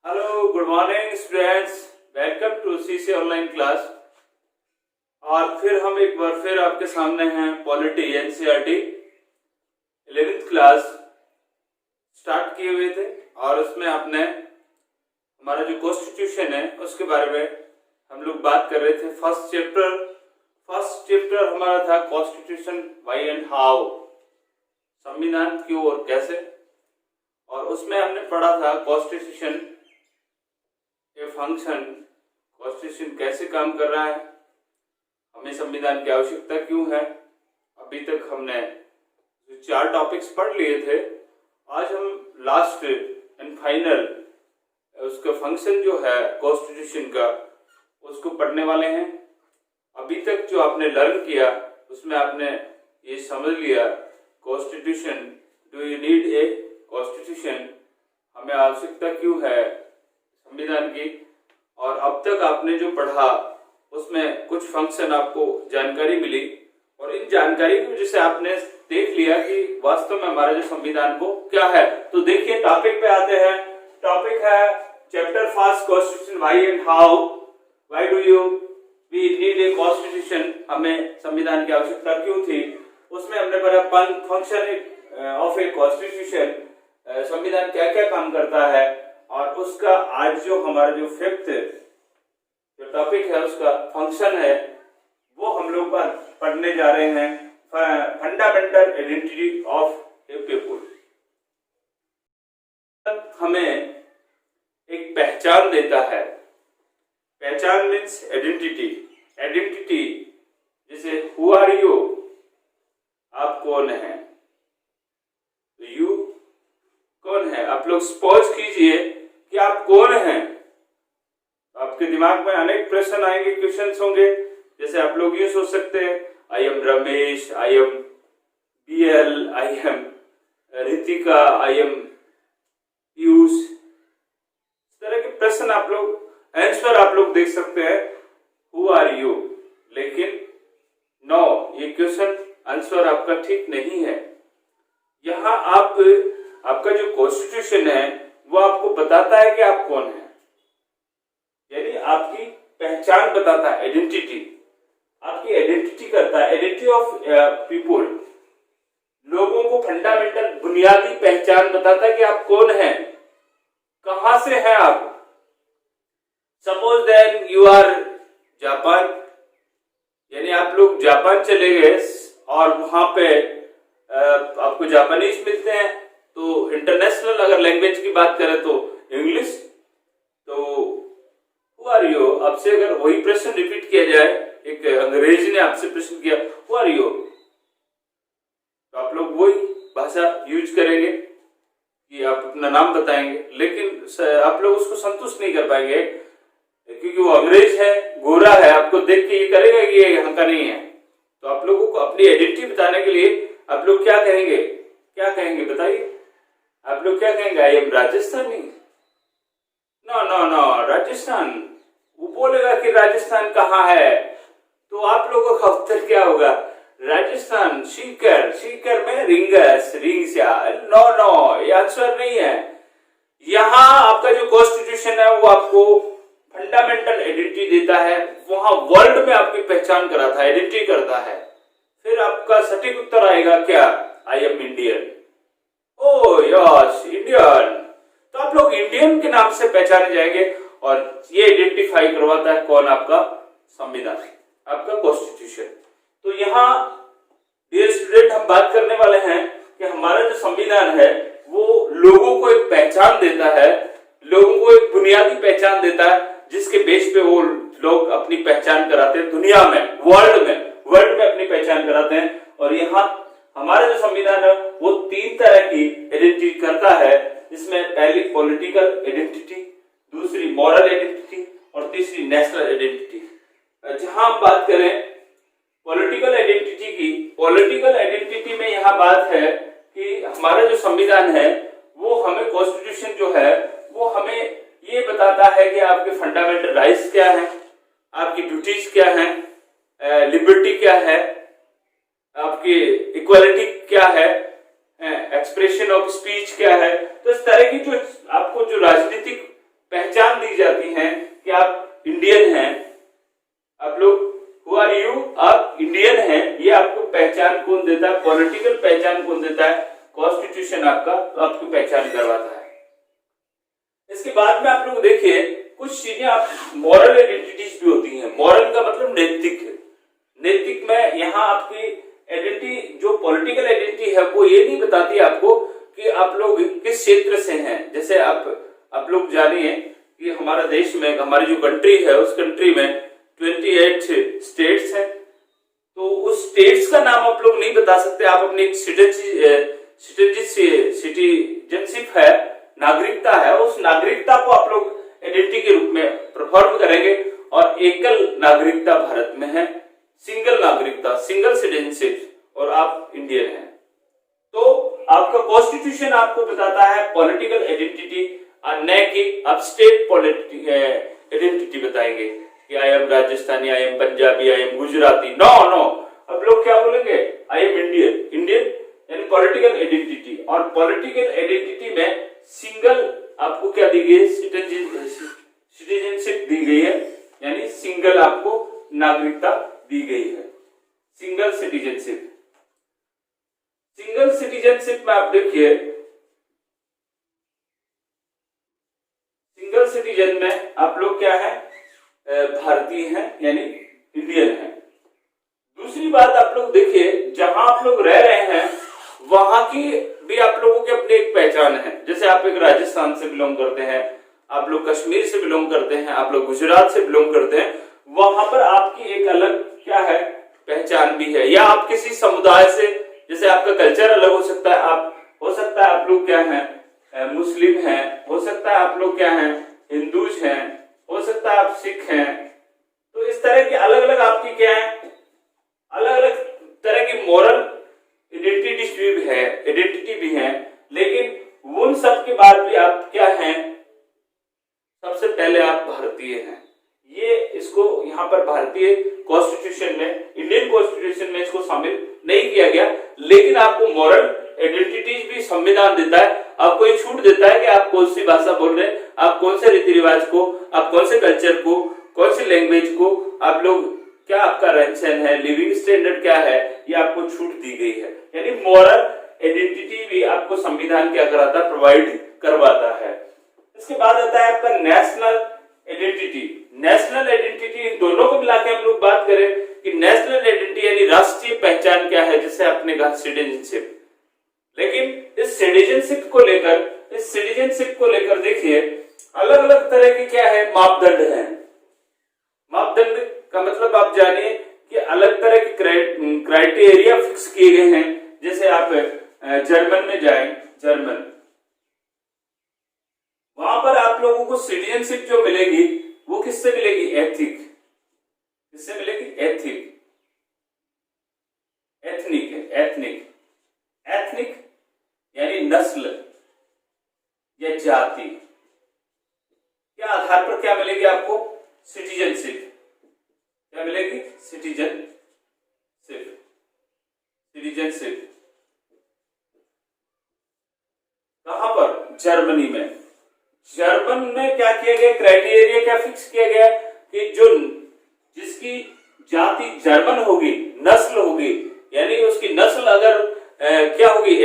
Hello, good morning students. Welcome to CC online class. और फिर हम एक बार फिर आपके सामने हैं polity NCERT 11th class start किए हुए थे और उसमें आपने हमारा जो कॉन्स्टिट्यूशन है उसके बारे में हम लोग बात कर रहे थे। फर्स्ट चैप्टर हमारा था कॉन्स्टिट्यूशन व्हाई एंड हाउ, संविधान क्यों और कैसे। और उसमें हमने पढ़ा था कॉन्स्टिट्यूशन फंक्शन, कॉन्स्टिट्यूशन कैसे काम कर रहा है, हमें संविधान की आवश्यकता क्यों है। अभी तक हमने जो 4 टॉपिक्स पढ़ लिए थे, आज हम लास्ट एंड फाइनल उसका फंक्शन जो है कॉन्स्टिट्यूशन का उसको पढ़ने वाले हैं। अभी तक जो आपने लर्न किया उसमें आपने ये समझ लिया constitution, do you need a constitution, हमें आवश्यकता क्यों है संविधान की। और अब तक आपने जो पढ़ा उसमें कुछ फंक्शन आपको जानकारी मिली और इन जानकारी की वजह से आपने देख लिया कि वास्तव में हमारा जो संविधान वो क्या है। तो देखिए टॉपिक पे आते हैं। टॉपिक है chapter first constitution why and how, why do you we need a constitution, हमें संविधान की आवश्यकता क्यों थी। उसमें हमने पढ़ा फंक्शन ऑफ ए कॉन्स्टिट्यूशन, संविधान क्या क्या काम करता है। और उसका आज जो हमारा जो 5th जो टॉपिक है उसका फंक्शन है वो हम लोग पढ़ने जा रहे हैं, fundamental identity of A people. हमें एक पहचान देता है। पहचान मीन्स आइडेंटिटी जैसे हु आर यू, आप कौन है, यू कौन है। आप लोग सपोज कीजिए कि आप कौन हैं, आपके दिमाग में अनेक प्रश्न आएंगे, क्वेश्चंस होंगे। जैसे आप लोग ये सोच सकते हैं I am Ramesh, I am BL, I am Ritika, I am Piyush. इस तरह के प्रश्न आप लोग आंसर आप लोग देख सकते हैं हु आर यू। लेकिन नो, ये क्वेश्चन आंसर आपका ठीक नहीं है। यहाँ आपका जो कॉन्स्टिट्यूशन है वो आपको बताता है कि आप कौन है, यानी आपकी पहचान बताता है, आइडेंटिटी, आपकी आइडेंटिटी करता है, आइडेंटिटी ऑफ पीपुल। लोगों को फंडामेंटल बुनियादी पहचान बताता है कि आप कौन हैं, कहां से हैं आप। Suppose then you are Japan, यानी आप लोग जापान चले गए और वहां पे आपको जापानीज मिलते हैं। तो इंटरनेशनल अगर लैंग्वेज की बात करें तो इंग्लिश। तो हु आर यू, आपसे अगर वही प्रश्न रिपीट किया जाए, एक अंग्रेजी ने आपसे प्रश्न किया हु आर यू, तो आप लोग वही भाषा यूज करेंगे कि आप अपना नाम बताएंगे। लेकिन आप लोग उसको संतुष्ट नहीं कर पाएंगे क्योंकि वो अंग्रेज है, गोरा है, आपको देख के ये करेगा कि ये यहाँ का नहीं है। तो आप लोगों को अपनी आइडेंटिटी बताने के लिए आप लोग क्या कहेंगे बताइए। आप लोग क्या कहेंगे, I am Rajasthani. No no no, Rajasthan, वो बोलेगा कि राजस्थान कहाँ है, तो आप लोगों का उत्तर क्या होगा, राजस्थान सीकर में रिंगसिया। नो नो, ये आंसर नहीं है। यहाँ आपका जो कॉन्स्टिट्यूशन है वो आपको फंडामेंटल आइडेंटिटी देता है, वहां वर्ल्ड में आपकी पहचान कराता है, आइडेंटिटी करता है। फिर आपका सटीक उत्तर आएगा क्या, आई am Indian. O yes, Indian. तो आप लोग इंडियन के नाम से पहचाने जाएंगे और ये आइडेंटिफाई करवाता है कौन, आपका संविधान, आपका कॉन्स्टिट्यूशन। तो यहाँ डियर स्टूडेंट हम बात करने वाले हैं कि हमारा जो संविधान है वो लोगों को एक पहचान देता है, लोगों को एक बुनियादी पहचान देता है जिसके बेस पे वो लोग अपनी पहचान कराते हैं दुनिया में, वर्ल्ड में अपनी पहचान कराते हैं। और यहाँ हमारा जो संविधान है वो 3 तरह की आइडेंटिटी करता है, जिसमें पहली पॉलिटिकल आइडेंटिटी, दूसरी मॉरल आइडेंटिटी और तीसरी नेशनल आइडेंटिटी। जहां हम बात करें पॉलिटिकल आइडेंटिटी की, पॉलिटिकल आइडेंटिटी में यहाँ बात है कि हमारा जो संविधान है वो हमें, कॉन्स्टिट्यूशन जो है वो हमें ये बताता है कि आपके फंडामेंटल राइट्स क्या है, आपकी ड्यूटीज क्या है, लिबर्टी क्या है, आपकी इक्वालिटी क्या है, एक्सप्रेशन ऑफ स्पीच क्या है। तो इस तरह की जो आपको जो राजनीतिक पहचान दी जाती है कि आप इंडियन हैं, आप लोग हु आर यू, आप इंडियन हैं, ये आपको पहचान कौन देता है? पॉलिटिकल पहचान कौन देता है? कॉन्स्टिट्यूशन आपका आपकी पहचान करवाता है। इसके बाद में आप लोग देखिए कुछ चीजें आप मॉरल आइडेंटिटीज भी होती हैं। मॉरल का मतलब नैतिक है। नैतिक में यहाँ आपकी आइडेंटिटी जो पॉलिटिकल आइडेंटिटी है वो ये नहीं बताती आपको कि आप लोग किस क्षेत्र से हैं। जैसे आप लोग जानिए कि हमारा देश में, हमारी जो कंट्री है उस कंट्री में 28 स्टेट्स हैं, तो उस स्टेट्स का नाम आप लोग नहीं बता सकते। आप अपनी एक सिटीजनशिप है, नागरिकता है, उस नागरिकता को आप लोग आइडेंटिटी के रूप में परफॉर्म करेंगे। और एकल नागरिकता भारत में है, सिंगल नागरिकता, सिंगल सिटीजनशिप, और आप इंडियन हैं। तो आपका कॉन्स्टिट्यूशन आपको बताता है पॉलिटिकल आइडेंटिटी, न कि आप स्टेट आइडेंटिटी बताएंगे कि I am Rajasthani, I am Punjabi, I am Gujarati. No no, अब लोग क्या बोलेंगे? I am Indian. इंडियन यानी पॉलिटिकल आइडेंटिटी, और पॉलिटिकल आइडेंटिटी में सिंगल आपको क्या दी गई है? सिटीजनशिप दी गई है, यानी सिंगल आपको नागरिकता दी गई है, सिंगल सिटीजनशिप। सिंगल सिटीजनशिप में आप देखिए, सिंगल सिटीजन में आप लोग क्या है? भारतीय हैं, यानी इंडियन हैं। दूसरी बात आप लोग देखिए, जहां आप लोग रह रहे हैं वहां की भी आप लोगों की अपनी एक पहचान है। जैसे आप एक राजस्थान से बिलोंग करते हैं, आप लोग कश्मीर से बिलोंग करते हैं, आप लोग गुजरात से बिलोंग करते हैं, वहां पर आपकी एक अलग क्या है? पहचान भी है। या आप किसी समुदाय से, जैसे आपका कल्चर अलग हो सकता है, हो सकता है आप लोग क्या हैं? मुस्लिम हैं, हो सकता है आप लोग क्या हैं? हिंदूज हैं, हो सकता है आप सिख हैं। तो इस तरह की अलग अलग आपकी क्या है? अलग अलग तरह की मॉरल आइडेंटिटी भी है, लेकिन उन सब के बाद भी आप क्या हैं? सबसे पहले आप भारतीय हैं। ये इसको यहाँ पर भारतीय कॉन्स्टिट्यूशन में, इंडियन कॉन्स्टिट्यूशन में इसको शामिल नहीं किया गया, लेकिन आपको मॉरल आइडेंटिटीज भी संविधान देता है। आपको ये छूट देता है कि आप कौन सी भाषा बोल रहे हैं, आप कौन से रीति रिवाज को, आप कौन से कल्चर को, कौन सी लैंग्वेज को, आप लोग क्या, आपका रहन सहन है, लिविंग स्टैंडर्ड क्या है, ये आपको छूट दी गई है। यानी मॉरल आइडेंटिटी भी आपको संविधान क्या कराता है? प्रोवाइड करवाता है। इसके बाद आता है आपका नेशनल आइडेंटिटी। नेशनल आइडेंटिटी, इन दोनों को मिला के हम लोग बात करें कि नेशनल आइडेंटिटी यानी राष्ट्रीय पहचान क्या है, जैसे आपने कहा सिटीजनशिप। लेकिन इस सिटीजनशिप को लेकर देखिए अलग अलग तरह की क्या है? मापदंड है। मापदंड का मतलब आप जानिए कि अलग तरह के क्राइटेरिया फिक्स किए गए हैं। जैसे आप जर्मन में जाएं, जर्मन, वहां पर आप लोगों को सिटीजनशिप जो मिलेगी वो किससे मिलेगी? एथिक। किससे मिलेगी? एथनिक है, एथनिक यानी नस्ल या जाति के आधार पर क्या मिलेगी आपको? सिटीजनशिप। क्या मिलेगी? सिटीजनशिप। कहां पर? जर्मनी में। जर्मन में क्या किया गया? क्राइटेरिया क्या फिक्स किया गया कि जिसकी जाति जर्मन होगी, नस्ल होगी, यानी उसकी नस्ल अगर क्या होगी?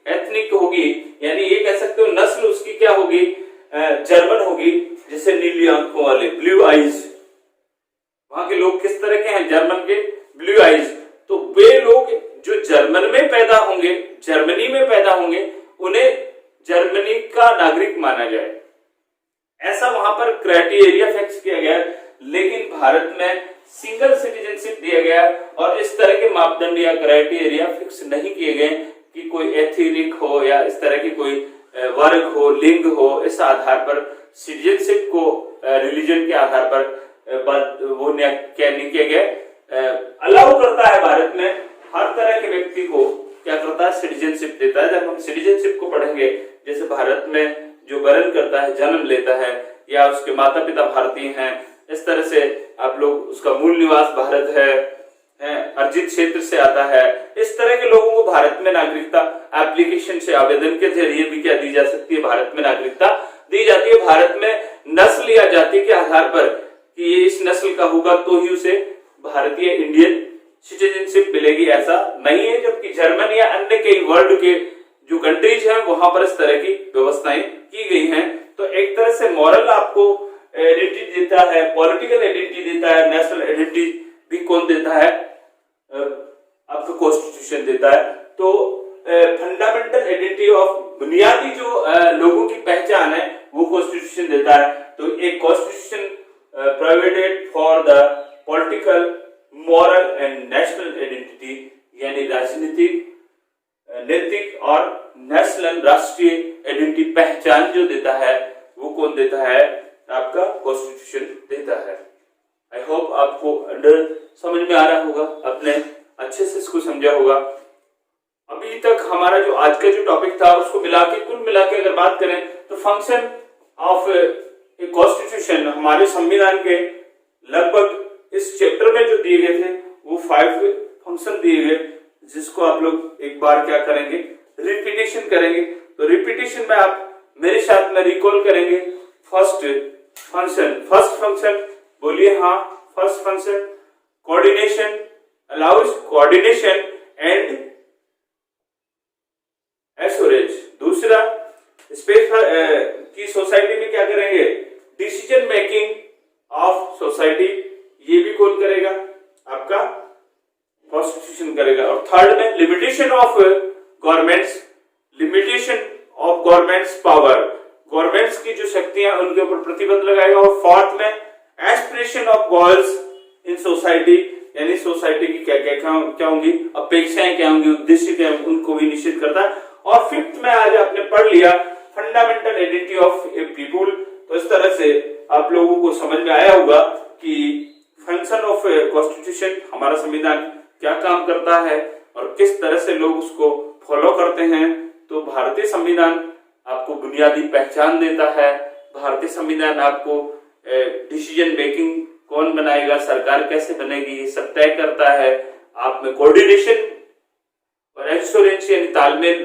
एथनिक होगी, यानी ये कह सकते हो नस्ल उसकी क्या होगी? जर्मन होगी। जैसे नीली आंखों वाले, ब्लू आईज, वहां के लोग किस तरह के हैं? जर्मन के, ब्लू आईज। तो वे लोग जो जर्मन में पैदा होंगे, जर्मनी में पैदा होंगे, उन्हें जर्मनी का नागरिक माना जाए, ऐसा वहां पर क्राइटेरिया फिक्स किया गया। लेकिन भारत में सिंगल सिटीजनशिप दिया गया और इस तरह के मापदंड या क्राइटेरिया फिक्स नहीं किए गए कि कोई एथनिक हो या इस तरह की कोई वर्ग हो, लिंग हो। इस आधार पर सिटीजनशिप को रिलीजन के आधार पर वो क्या नहीं किया गया, अलाउ करता है। भारत में हर तरह के व्यक्ति को क्या करता है? सिटीजनशिप देता है। जब हम सिटीजनशिप को पढ़ेंगे, जैसे भारत में जो वर्ण करता है, जन्म लेता है, या उसके माता पिता भारतीय हैं, इस तरह से आप लोग, उसका मूल निवास भारत है, अर्जित क्षेत्र से आता है, इस तरह के लोगों को भारत में नागरिकता एप्लीकेशन से, आवेदन के जरिए भी क्या दी जा सकती है? भारत में नागरिकता दी जाती है। भारत में नस्ल या जाति के आधार पर कि ये इस नस्ल का होगा तो ही उसे भारतीय इंडियन सिटीजनशिप मिलेगी, ऐसा नहीं है। जबकि जर्मनी या अन्य कई वर्ल्ड के जो कंट्रीज हैं वहां पर इस तरह की व्यवस्थाएं की गई हैं। तो एक तरह से मॉरल आपको आइडेंटिटी देता है, पॉलिटिकल आइडेंटिटी देता है, नेशनल आइडेंटिटी भी कौन देता है, आपका कॉन्स्टिट्यूशन देता है। तो फंडामेंटल आइडेंटिटी ऑफ बुनियादी जो लोगों की पहचान है वो कॉन्स्टिट्यूशन देता है। तो एक constitution provided for the political, moral and national identity, यानी राजनीतिक, नैतिक और नेशनल राष्ट्रीय आइडेंटिटी पहचान जो देता है वो कौन देता है, आपका कॉन्स्टिट्यूशन देता है। आई होप आपको समझ में आ रहा होगा, आपने अच्छे से इसको समझा होगा। अभी तक हमारा जो आज का जो टॉपिक था उसको कुल मिला के अगर बात करें तो फंक्शन ऑफ ए कॉन्स्टिट्यूशन, हमारे संविधान के लगभग इस चैप्टर में जो दिए गए थे वो 5 फंक्शन दिए गए, जिसको आप लोग एक बार क्या करेंगे, रिपीटेशन करेंगे। तो रिपीटेशन में आप मेरे साथ में रिकॉल करेंगे। फर्स्ट फंक्शन बोलिए, हाँ, first function coordination, allows coordination and assurance. दूसरा स्पेस की सोसाइटी में क्या करेंगे, डिसीजन मेकिंग ऑफ सोसाइटी, ये भी कौन करेगा, आपका कॉन्स्टिट्यूशन करेगा। और थर्ड में limitation of governments power, governments की जो शक्तियां उनके ऊपर प्रतिबंध लगाएगा। और फोर्थ में aspiration of goals in society, यानी सोसाइटी की क्या होंगी, अपेक्षाएं क्या होंगी, उद्देश्य क्या होंगे, उनको भी निश्चित करता है। और फिफ्थ में आज आपने पढ़ लिया fundamental identity of A people. तो इस तरह से आप लोगों को समझ में आया होगा कि फंक्शन ऑफ कॉन्स्टिट्यूशन, हमारा संविधान क्या काम करता है और किस तरह से लोग उसको फॉलो करते हैं। तो भारतीय संविधान आपको बुनियादी पहचान देता है। भारतीय संविधान आपको डिसीजन मेकिंग कौन बनाएगा, सरकार कैसे बनेगी, ये सब तय करता है। आप में कोऑर्डिनेशन और एश्योरेंस यानी तालमेल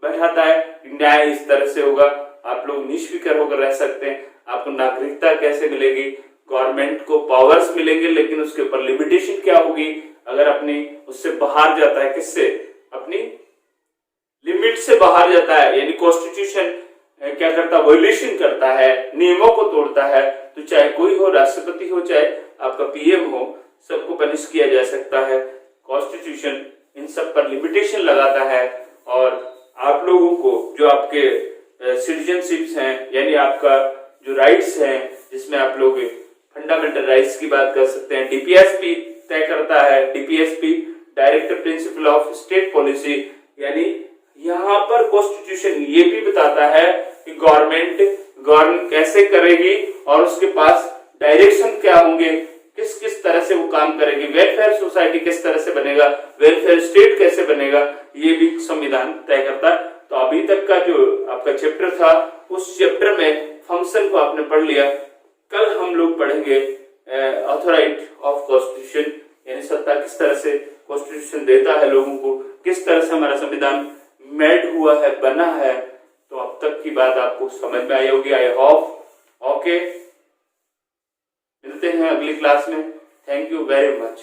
बैठाता है, न्याय इस तरह से होगा, आप लोग निष्फिक्र होकर रह सकते हैं। आपको नागरिकता कैसे मिलेगी, गवर्नमेंट को पावर्स मिलेंगे, लेकिन उसके ऊपर लिमिटेशन क्या होगी अगर अपनी उससे बाहर जाता है, किससे, अपनी लिमिट से बाहर जाता है, यानी कॉन्स्टिट्यूशन क्या करता है, वायलेशन करता है, नियमों को तोड़ता है। तो चाहे कोई हो, राष्ट्रपति हो, चाहे आपका पीएम हो, सबको पनिश किया जा सकता है। कॉन्स्टिट्यूशन इन सब पर लिमिटेशन लगाता है। और आप लोगों को जो आपके सिटीजनशिप्स हैं, यानी आपका जो राइट्स हैं, जिसमें आप लोग फंडामेंटल राइट्स की बात कर सकते हैं, डीपीएसपी तय करता है। DPSP directive principle of state policy, यानी यहाँ पर कॉन्स्टिट्यूशन ये भी बताता है कि गवर्नमेंट गवर्न कैसे करेगी और उसके पास डायरेक्शन क्या होंगे, किस किस तरह से वो काम करेगी, वेलफेयर सोसाइटी किस तरह से बनेगा, वेलफेयर स्टेट कैसे बनेगा, ये भी संविधान तय करता है। तो अभी तक का जो आपका चैप्टर था, उस चैप्टर में फंक्शन को आपने पढ़ लिया। कल हम लोग पढ़ेंगे अथॉरिटी ऑफ कॉन्स्टिट्यूशन, यानी सत्ता किस तरह से कॉन्स्टिट्यूशन देता है लोगों को, किस तरह से हमारा संविधान मेड हुआ है, बना है। तो अब तक की बात आपको समझ में आई होगी, आई होप। ओके, मिलते हैं अगली क्लास में। Thank you very much.